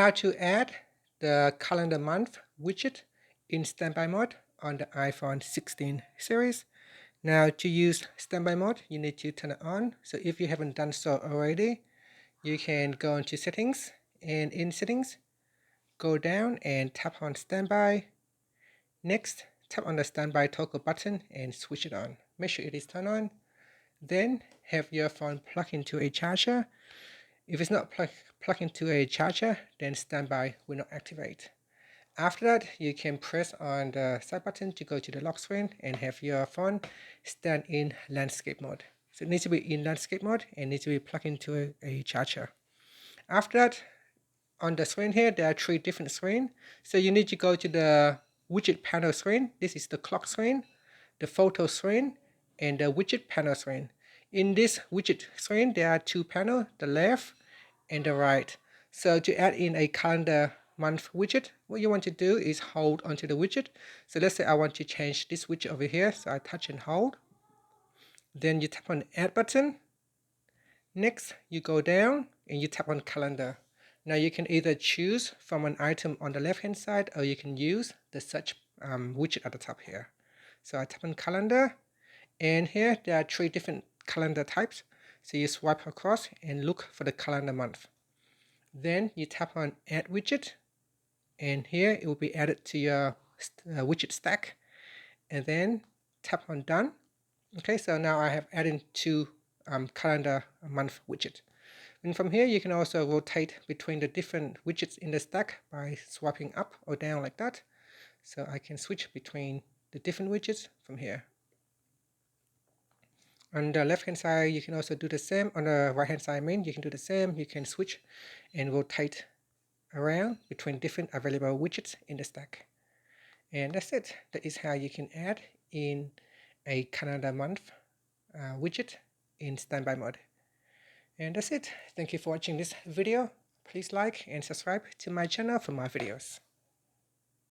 how to add the calendar month widget in standby mode on the iPhone 16 series. Now to use standby mode, you need to turn it on. So if you haven't done so already, you can go into settings, and in settings, go down and tap on standby. Next, tap on the standby toggle button and switch it on. Make sure it is turned on. Then have your phone plugged into a charger. If it's not plugged into a charger, then standby will not activate. After that, you can press on the side button to go to the lock screen and have your phone stand in landscape mode. So it needs to be in landscape mode and needs to be plugged into a charger. After that, on the screen here, there are 3 different screens. So you need to go to the widget panel screen. This is the clock screen, the photo screen, and the widget panel screen. In this widget screen, there are 2 panels, the left and the right. So to add in a calendar month widget, what you want to do is hold onto the widget. So let's say I want to change this widget over here. So I touch and hold. Then you tap on the add button. Next, you go down and you tap on calendar. Now you can either choose from an item on the left hand side, or you can use the search widget at the top here. So I tap on calendar, and here there are 3 different calendar types. So you swipe across and look for the calendar month. Then you tap on add widget, and here it will be added to your widget stack, and then tap on done. Okay, so now I have added 2 calendar month widget. And from here, you can also rotate between the different widgets in the stack by swiping up or down like that. So I can switch between the different widgets from here. On the left hand side, you can also do the same. On the right hand side, you can do the same. You can switch and rotate around between different available widgets in the stack. And that's it. That is how you can add in a calendar month widget in standby mode. And that's it. Thank you for watching this video. Please like and subscribe to my channel for more videos.